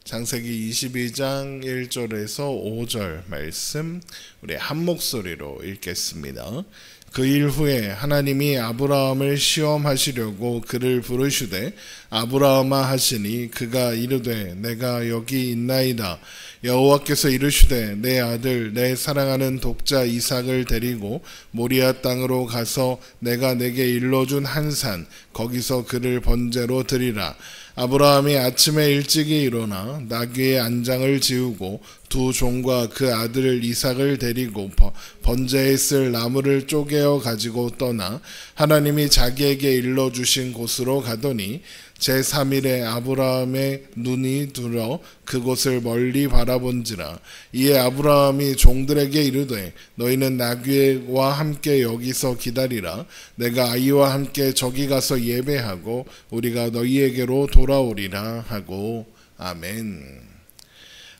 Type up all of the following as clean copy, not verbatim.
창세기 22장 1절에서 5절 말씀 우리 한 목소리로 읽겠습니다. 그 일 후에 하나님이 아브라함을 시험하시려고 그를 부르시되 아브라함아 하시니 그가 이르되 내가 여기 있나이다. 여호와께서 이르시되 내 아들 내 사랑하는 독자 이삭을 데리고 모리아 땅으로 가서 내가 내게 일러준 한 산 거기서 그를 번제로 드리라. 아브라함이 아침에 일찍이 일어나 나귀의 안장을 지우고 두 종과 그 아들 이삭을 데리고 번제에 쓸 나무를 쪼개어 가지고 떠나 하나님이 자기에게 일러주신 곳으로 가더니 제3일에 아브라함의 눈이 들어 그곳을 멀리 바라본지라. 이에 아브라함이 종들에게 이르되 너희는 나귀와 함께 여기서 기다리라. 내가 아이와 함께 저기 가서 예배하고 우리가 너희에게로 돌아오리라 하고. 아멘.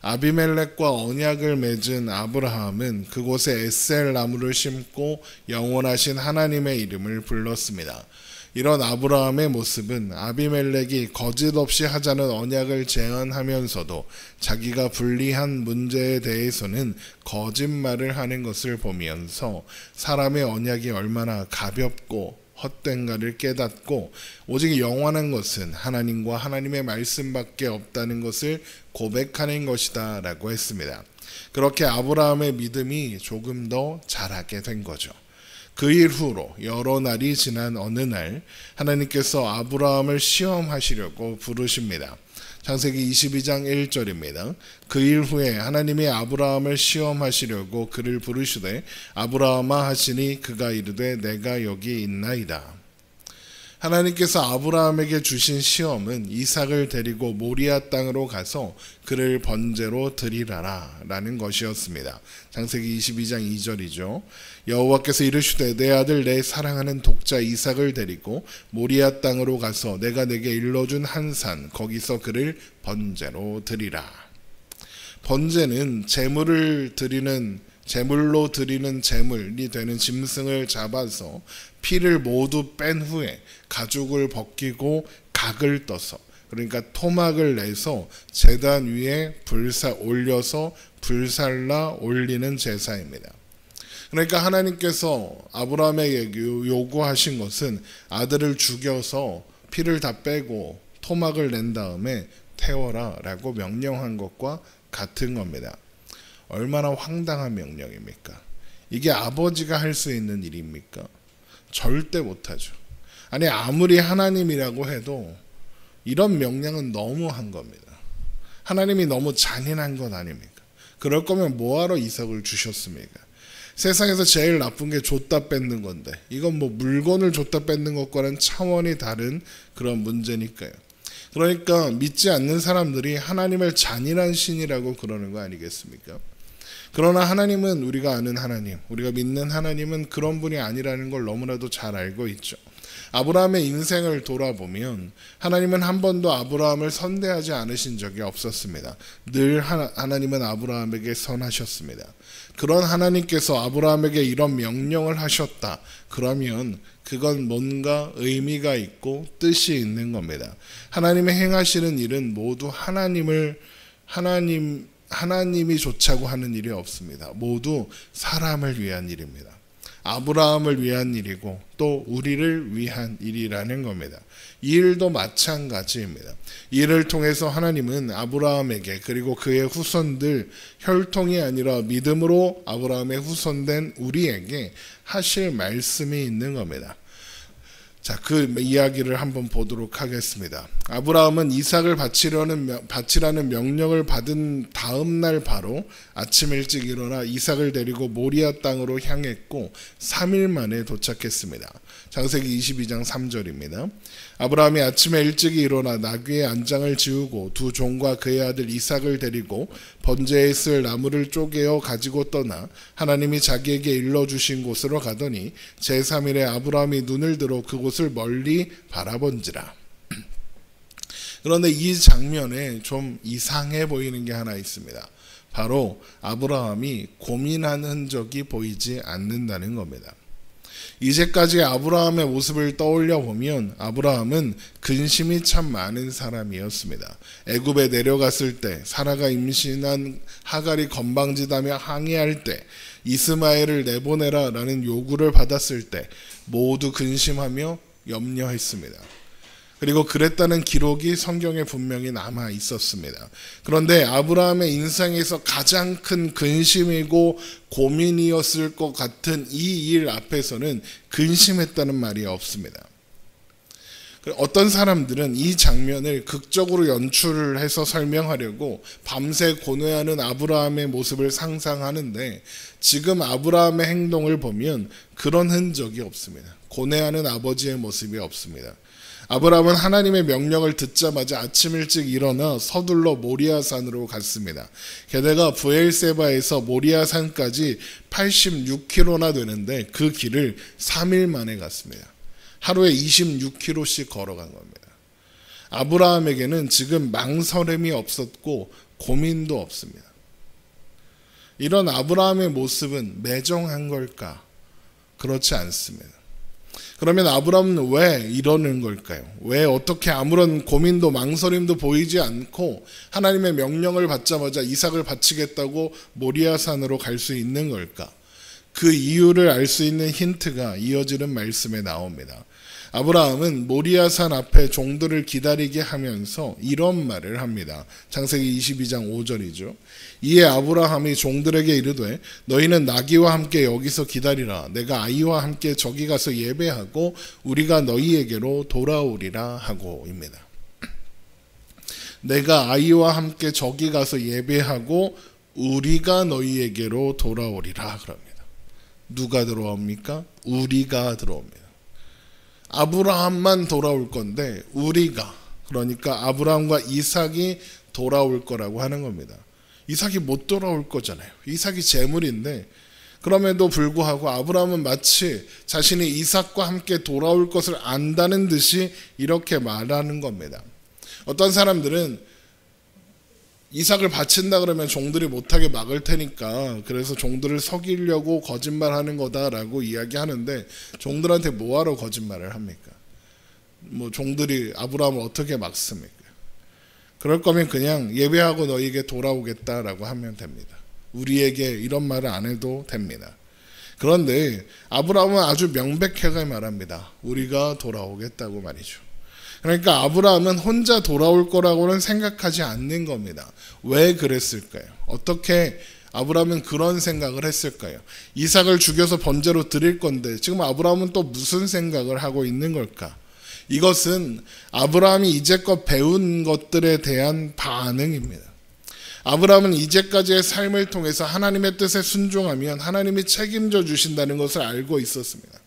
아비멜렉과 언약을 맺은 아브라함은 그곳에 에셀 나무를 심고 영원하신 하나님의 이름을 불렀습니다. 이런 아브라함의 모습은 아비멜렉이 거짓 없이 하자는 언약을 제안하면서도 자기가 불리한 문제에 대해서는 거짓말을 하는 것을 보면서 사람의 언약이 얼마나 가볍고 헛된가를 깨닫고 오직 영원한 것은 하나님과 하나님의 말씀밖에 없다는 것을 고백하는 것이다 라고 했습니다. 그렇게 아브라함의 믿음이 조금 더 자라게 된 거죠. 그 이후로 여러 날이 지난 어느 날 하나님께서 아브라함을 시험하시려고 부르십니다. 창세기 22장 1절입니다. 그 일 후에 하나님이 아브라함을 시험하시려고 그를 부르시되 아브라함아 하시니 그가 이르되 내가 여기 있나이다. 하나님께서 아브라함에게 주신 시험은 이삭을 데리고 모리아 땅으로 가서 그를 번제로 드리라라 라는 것이었습니다. 창세기 22장 2절이죠. 여호와께서 이르시되 내 아들 내 사랑하는 독자 이삭을 데리고 모리아 땅으로 가서 내가 내게 일러준 한 산 거기서 그를 번제로 드리라. 번제는 제물로 드리는 제물이 되는 짐승을 잡아서 피를 모두 뺀 후에 가죽을 벗기고 각을 떠서 그러니까 토막을 내서 제단 위에 올려서 불살라 올리는 제사입니다. 그러니까 하나님께서 아브라함에게 요구하신 것은 아들을 죽여서 피를 다 빼고 토막을 낸 다음에 태워라 라고 명령한 것과 같은 겁니다. 얼마나 황당한 명령입니까? 이게 아버지가 할 수 있는 일입니까? 절대 못하죠. 아니 아무리 하나님이라고 해도 이런 명령은 너무한 겁니다. 하나님이 너무 잔인한 것 아닙니까? 그럴 거면 뭐하러 이삭을 주셨습니까? 세상에서 제일 나쁜 게 줬다 뺏는 건데 이건 뭐 물건을 줬다 뺏는 것과는 차원이 다른 그런 문제니까요. 그러니까 믿지 않는 사람들이 하나님을 잔인한 신이라고 그러는 거 아니겠습니까? 그러나 하나님은 우리가 아는 하나님, 우리가 믿는 하나님은 그런 분이 아니라는 걸 너무나도 잘 알고 있죠. 아브라함의 인생을 돌아보면 하나님은 한 번도 아브라함을 선대하지 않으신 적이 없었습니다. 늘 하나님은 아브라함에게 선하셨습니다. 그런 하나님께서 아브라함에게 이런 명령을 하셨다. 그러면 그건 뭔가 의미가 있고 뜻이 있는 겁니다. 하나님의 행하시는 일은 모두 하나님이 좋자고 하는 일이 없습니다. 모두 사람을 위한 일입니다. 아브라함을 위한 일이고 또 우리를 위한 일이라는 겁니다. 이 일도 마찬가지입니다. 이 일을 통해서 하나님은 아브라함에게 그리고 그의 후손들 혈통이 아니라 믿음으로 아브라함의 후손된 우리에게 하실 말씀이 있는 겁니다. 자, 그 이야기를 한번 보도록 하겠습니다. 아브라함은 이삭을 바치라는 명령을 받은 다음 날 바로 아침 일찍 일어나 이삭을 데리고 모리아 땅으로 향했고 3일 만에 도착했습니다. 창세기 22장 3절입니다. 아브라함이 아침에 일찍 일어나 나귀의 안장을 지우고 두 종과 그의 아들 이삭을 데리고 번제에 쓸 나무를 쪼개어 가지고 떠나 하나님이 자기에게 일러주신 곳으로 가더니 제3일에 아브라함이 눈을 들어 그곳을 멀리 바라본지라. 그런데 이 장면에 좀 이상해 보이는 게 하나 있습니다. 바로 아브라함이 고민하는 흔적이 보이지 않는다는 겁니다. 이제까지의 아브라함의 모습을 떠올려 보면 아브라함은 근심이 참 많은 사람이었습니다. 애굽에 내려갔을 때 사라가 임신한 하갈이 건방지다며 항의할 때 이스마엘을 내보내라 라는 요구를 받았을 때 모두 근심하며 염려했습니다. 그리고 그랬다는 기록이 성경에 분명히 남아 있었습니다. 그런데 아브라함의 인생에서 가장 큰 근심이고 고민이었을 것 같은 이 일 앞에서는 근심했다는 말이 없습니다. 어떤 사람들은 이 장면을 극적으로 연출을 해서 설명하려고 밤새 고뇌하는 아브라함의 모습을 상상하는데 지금 아브라함의 행동을 보면 그런 흔적이 없습니다. 고뇌하는 아버지의 모습이 없습니다. 아브라함은 하나님의 명령을 듣자마자 아침 일찍 일어나 서둘러 모리아산으로 갔습니다. 게다가 브엘세바에서 모리아산까지 86km나 되는데 그 길을 3일 만에 갔습니다. 하루에 26km씩 걸어간 겁니다. 아브라함에게는 지금 망설임이 없었고 고민도 없습니다. 이런 아브라함의 모습은 매정한 걸까? 그렇지 않습니다. 그러면 아브라함은 왜 이러는 걸까요? 왜 어떻게 아무런 고민도 망설임도 보이지 않고 하나님의 명령을 받자마자 이삭을 바치겠다고 모리아산으로 갈 수 있는 걸까? 그 이유를 알 수 있는 힌트가 이어지는 말씀에 나옵니다. 아브라함은 모리아산 앞에 종들을 기다리게 하면서 이런 말을 합니다. 창세기 22장 5절이죠. 이에 아브라함이 종들에게 이르되 너희는 나귀와 함께 여기서 기다리라. 내가 아이와 함께 저기 가서 예배하고 우리가 너희에게로 돌아오리라 하고입니다. 내가 아이와 함께 저기 가서 예배하고 우리가 너희에게로 돌아오리라 그럽니다. 누가 들어옵니까? 우리가 들어옵니다. 아브라함만 돌아올 건데 우리가, 그러니까 아브라함과 이삭이 돌아올 거라고 하는 겁니다. 이삭이 못 돌아올 거잖아요. 이삭이 재물인데 그럼에도 불구하고 아브라함은 마치 자신이 이삭과 함께 돌아올 것을 안다는 듯이 이렇게 말하는 겁니다. 어떤 사람들은 이삭을 바친다 그러면 종들이 못하게 막을 테니까 그래서 종들을 속이려고 거짓말하는 거다라고 이야기하는데 종들한테 뭐하러 거짓말을 합니까? 종들이 아브라함을 어떻게 막습니까? 그럴 거면 그냥 예배하고 너희에게 돌아오겠다라고 하면 됩니다. 우리에게 이런 말을 안 해도 됩니다. 그런데 아브라함은 아주 명백하게 말합니다. 우리가 돌아오겠다고 말이죠. 그러니까 아브라함은 혼자 돌아올 거라고는 생각하지 않는 겁니다. 왜 그랬을까요? 어떻게 아브라함은 그런 생각을 했을까요? 이삭을 죽여서 번제로 드릴 건데 지금 아브라함은 또 무슨 생각을 하고 있는 걸까? 이것은 아브라함이 이제껏 배운 것들에 대한 반응입니다. 아브라함은 이제까지의 삶을 통해서 하나님의 뜻에 순종하면 하나님이 책임져 주신다는 것을 알고 있었습니다.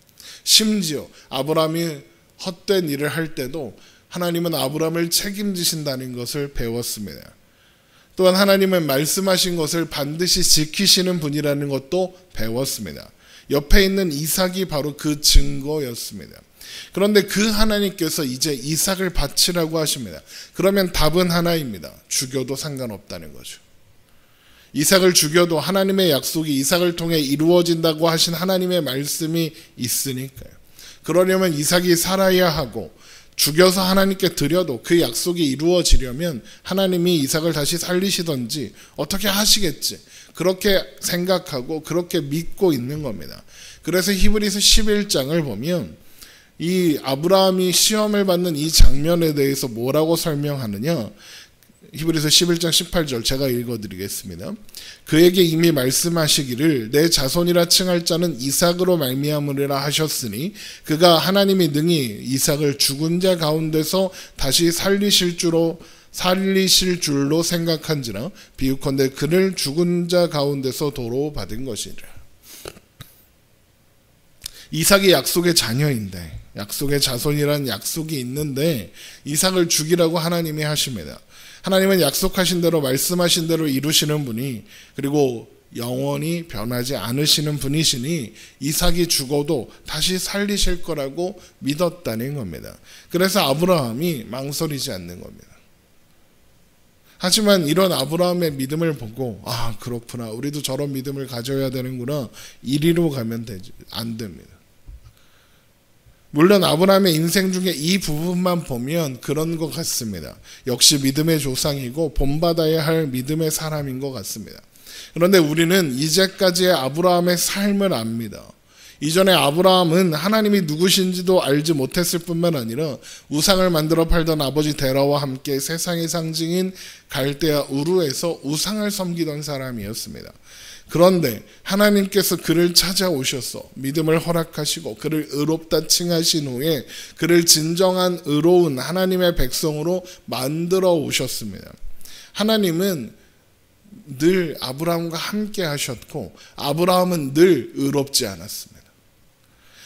심지어 아브라함이 헛된 일을 할 때도 하나님은 아브라함을 책임지신다는 것을 배웠습니다. 또한 하나님은 말씀하신 것을 반드시 지키시는 분이라는 것도 배웠습니다. 옆에 있는 이삭이 바로 그 증거였습니다. 그런데 그 하나님께서 이제 이삭을 바치라고 하십니다. 그러면 답은 하나입니다. 죽여도 상관없다는 거죠. 이삭을 죽여도 하나님의 약속이 이삭을 통해 이루어진다고 하신 하나님의 말씀이 있으니까요. 그러려면 이삭이 살아야 하고 죽여서 하나님께 드려도 그 약속이 이루어지려면 하나님이 이삭을 다시 살리시든지 어떻게 하시겠지. 그렇게 생각하고 그렇게 믿고 있는 겁니다. 그래서 히브리서 11장을 보면 이 아브라함이 시험을 받는 이 장면에 대해서 뭐라고 설명하느냐. 히브리서 11장 18절 제가 읽어드리겠습니다. 그에게 이미 말씀하시기를 내 자손이라 칭할 자는 이삭으로 말미암으리라 하셨으니 그가 하나님이 능히 이삭을 죽은 자 가운데서 다시 살리실 줄로 생각한지라 비유컨대 그를 죽은 자 가운데서 도로 받은 것이라. 이삭이 약속의 자녀인데 약속의 자손이라는 약속이 있는데 이삭을 죽이라고 하나님이 하십니다. 하나님은 약속하신 대로 말씀하신 대로 이루시는 분이 그리고 영원히 변하지 않으시는 분이시니 이삭이 죽어도 다시 살리실 거라고 믿었다는 겁니다. 그래서 아브라함이 망설이지 않는 겁니다. 하지만 이런 아브라함의 믿음을 보고 아 그렇구나 우리도 저런 믿음을 가져야 되는구나 이리로 가면 안 됩니다. 물론 아브라함의 인생 중에 이 부분만 보면 그런 것 같습니다. 역시 믿음의 조상이고 본받아야 할 믿음의 사람인 것 같습니다. 그런데 우리는 이제까지의 아브라함의 삶을 압니다. 이전에 아브라함은 하나님이 누구신지도 알지 못했을 뿐만 아니라 우상을 만들어 팔던 아버지 데라와 함께 세상의 상징인 갈대아 우르에서 우상을 섬기던 사람이었습니다. 그런데 하나님께서 그를 찾아오셔서 믿음을 허락하시고 그를 의롭다 칭하신 후에 그를 진정한 의로운 하나님의 백성으로 만들어 오셨습니다. 하나님은 늘 아브라함과 함께 하셨고 아브라함은 늘 의롭지 않았습니다.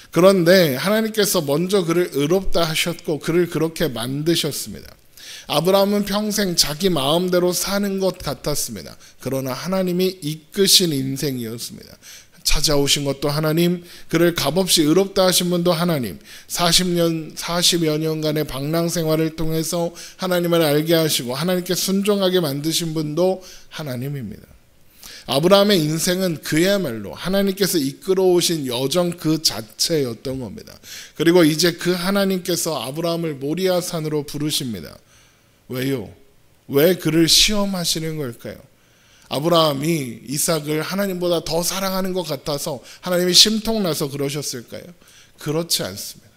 그런데 하나님께서 먼저 그를 의롭다 하셨고 그를 그렇게 만드셨습니다. 아브라함은 평생 자기 마음대로 사는 것 같았습니다. 그러나 하나님이 이끄신 인생이었습니다. 찾아오신 것도 하나님, 그를 값없이 의롭다 하신 분도 하나님, 40여 년간의 방랑 생활을 통해서 하나님을 알게 하시고 하나님께 순종하게 만드신 분도 하나님입니다. 아브라함의 인생은 그야말로 하나님께서 이끌어 오신 여정 그 자체였던 겁니다. 그리고 이제 그 하나님께서 아브라함을 모리아 산으로 부르십니다. 왜요? 왜 그를 시험하시는 걸까요? 아브라함이 이삭을 하나님보다 더 사랑하는 것 같아서 하나님이 심통나서 그러셨을까요? 그렇지 않습니다.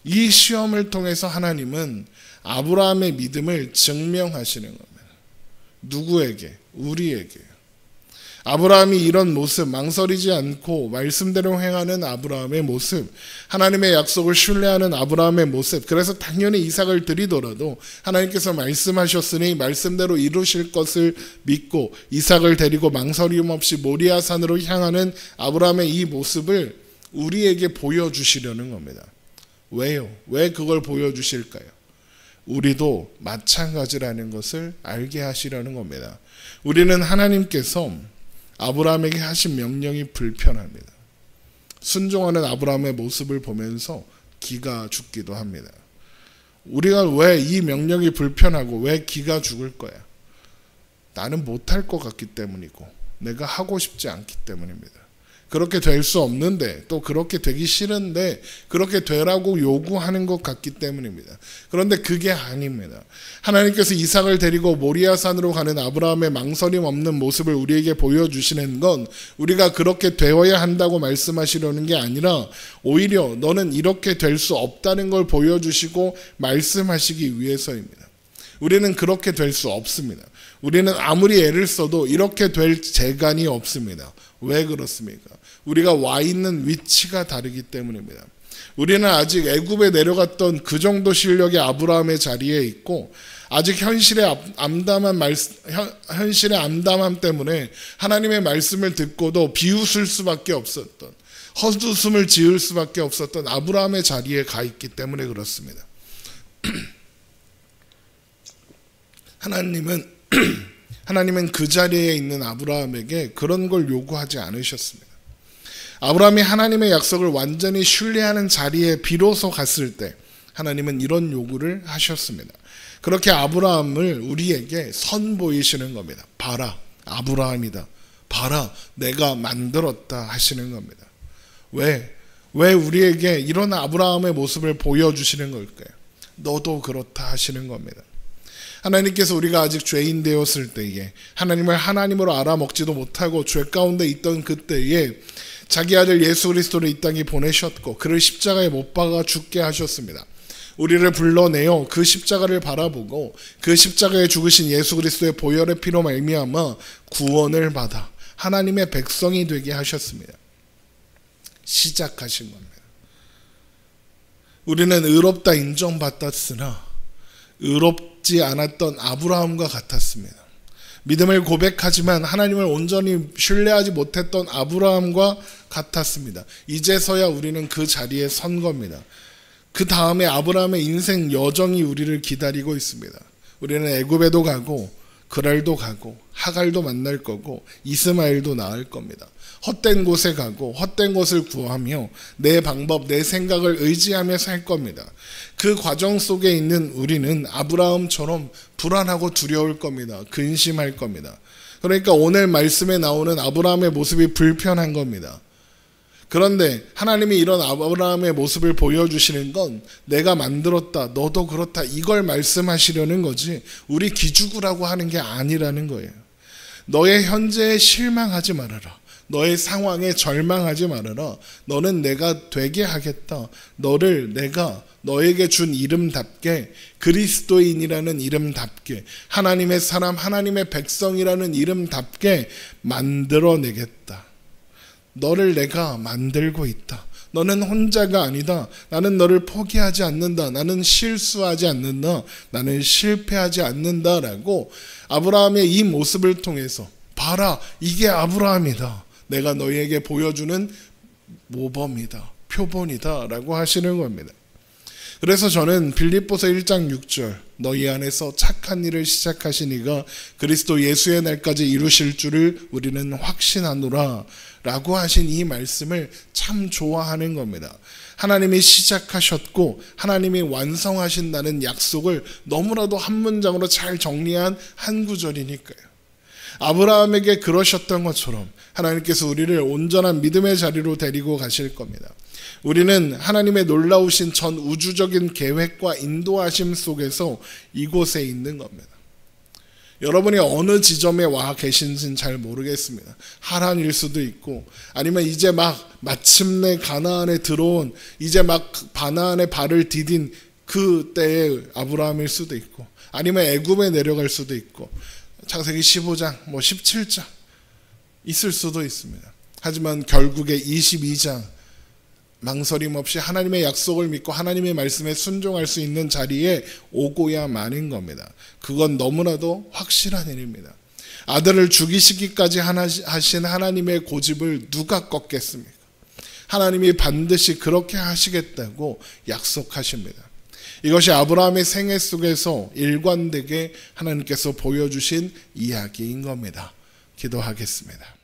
이 시험을 통해서 하나님은 아브라함의 믿음을 증명하시는 겁니다. 누구에게? 우리에게요. 아브라함이 이런 모습, 망설이지 않고 말씀대로 행하는 아브라함의 모습, 하나님의 약속을 신뢰하는 아브라함의 모습, 그래서 당연히 이삭을 드리더라도 하나님께서 말씀하셨으니 말씀대로 이루실 것을 믿고 이삭을 데리고 망설임 없이 모리아 산으로 향하는 아브라함의 이 모습을 우리에게 보여주시려는 겁니다. 왜요? 왜 그걸 보여주실까요? 우리도 마찬가지라는 것을 알게 하시려는 겁니다. 우리는 하나님께서 아브라함에게 하신 명령이 불편합니다. 순종하는 아브라함의 모습을 보면서 기가 죽기도 합니다. 우리가 왜 이 명령이 불편하고 왜 기가 죽을 거야? 나는 못할 것 같기 때문이고 내가 하고 싶지 않기 때문입니다. 그렇게 될 수 없는데 또 그렇게 되기 싫은데 그렇게 되라고 요구하는 것 같기 때문입니다. 그런데 그게 아닙니다. 하나님께서 이삭을 데리고 모리아 산으로 가는 아브라함의 망설임 없는 모습을 우리에게 보여주시는 건 우리가 그렇게 되어야 한다고 말씀하시려는 게 아니라 오히려 너는 이렇게 될 수 없다는 걸 보여주시고 말씀하시기 위해서입니다. 우리는 그렇게 될 수 없습니다. 우리는 아무리 애를 써도 이렇게 될 재간이 없습니다. 왜 그렇습니까? 우리가 와 있는 위치가 다르기 때문입니다. 우리는 아직 애굽에 내려갔던 그 정도 실력의 아브라함의 자리에 있고 아직 현실의 암담함 때문에 하나님의 말씀을 듣고도 비웃을 수밖에 없었던, 헛웃음을 지을 수밖에 없었던 아브라함의 자리에 가 있기 때문에 그렇습니다. 하나님은 그 자리에 있는 아브라함에게 그런 걸 요구하지 않으셨습니다. 아브라함이 하나님의 약속을 완전히 신뢰하는 자리에 비로소 갔을 때 하나님은 이런 요구를 하셨습니다. 그렇게 아브라함을 우리에게 선보이시는 겁니다. 봐라, 아브라함이다. 봐라, 내가 만들었다 하시는 겁니다. 왜 우리에게 이런 아브라함의 모습을 보여주시는 걸까요? 너도 그렇다 하시는 겁니다. 하나님께서 우리가 아직 죄인 되었을 때에 하나님을 하나님으로 알아먹지도 못하고 죄 가운데 있던 그때에 자기 아들 예수 그리스도를 이 땅에 보내셨고 그를 십자가에 못 박아 죽게 하셨습니다. 우리를 불러내어 그 십자가를 바라보고 그 십자가에 죽으신 예수 그리스도의 보혈의 피로 말미암아 구원을 받아 하나님의 백성이 되게 하셨습니다. 시작하신 겁니다. 우리는 의롭다 인정받았으나 의롭지 않았던 아브라함과 같았습니다. 믿음을 고백하지만 하나님을 온전히 신뢰하지 못했던 아브라함과 같았습니다. 이제서야 우리는 그 자리에 선 겁니다. 그 다음에 아브라함의 인생 여정이 우리를 기다리고 있습니다. 우리는 애굽에도 가고 그랄도 가고 하갈도 만날 거고 이스마엘도 낳을 겁니다. 헛된 곳에 가고 헛된 것을 구하며 내 방법, 내 생각을 의지하며 살 겁니다. 그 과정 속에 있는 우리는 아브라함처럼 불안하고 두려울 겁니다. 근심할 겁니다. 그러니까 오늘 말씀에 나오는 아브라함의 모습이 불편한 겁니다. 그런데 하나님이 이런 아브라함의 모습을 보여주시는 건 내가 만들었다, 너도 그렇다, 이걸 말씀하시려는 거지 우리 기죽으라고 하는 게 아니라는 거예요. 너의 현재에 실망하지 말아라. 너의 상황에 절망하지 말아라. 너는 내가 되게 하겠다. 너를 내가 너에게 준 이름답게, 그리스도인이라는 이름답게, 하나님의 사람, 하나님의 백성이라는 이름답게 만들어내겠다. 너를 내가 만들고 있다. 너는 혼자가 아니다. 나는 너를 포기하지 않는다. 나는 실수하지 않는다. 나는 실패하지 않는다라고 아브라함의 이 모습을 통해서 봐라, 이게 아브라함이다. 내가 너희에게 보여주는 모범이다, 표본이다 라고 하시는 겁니다. 그래서 저는 빌립보서 1장 6절 너희 안에서 착한 일을 시작하신 이가 그리스도 예수의 날까지 이루실 줄을 우리는 확신하노라 라고 하신 이 말씀을 참 좋아하는 겁니다. 하나님이 시작하셨고 하나님이 완성하신다는 약속을 너무나도 한 문장으로 잘 정리한 한 구절이니까요. 아브라함에게 그러셨던 것처럼 하나님께서 우리를 온전한 믿음의 자리로 데리고 가실 겁니다. 우리는 하나님의 놀라우신 전 우주적인 계획과 인도하심 속에서 이곳에 있는 겁니다. 여러분이 어느 지점에 와 계신지는 잘 모르겠습니다. 하란일 수도 있고 아니면 이제 막 마침내 가나안에 들어온, 이제 막 가나안에 발을 디딘 그때의 아브라함일 수도 있고 아니면 애굽에 내려갈 수도 있고 창세기 15장, 17장 있을 수도 있습니다. 하지만 결국에 22장 망설임 없이 하나님의 약속을 믿고 하나님의 말씀에 순종할 수 있는 자리에 오고야 마는 겁니다. 그건 너무나도 확실한 일입니다. 아들을 죽이시기까지 하신 하나님의 고집을 누가 꺾겠습니까? 하나님이 반드시 그렇게 하시겠다고 약속하십니다. 이것이 아브라함의 생애 속에서 일관되게 하나님께서 보여주신 이야기인 겁니다. 기도하겠습니다.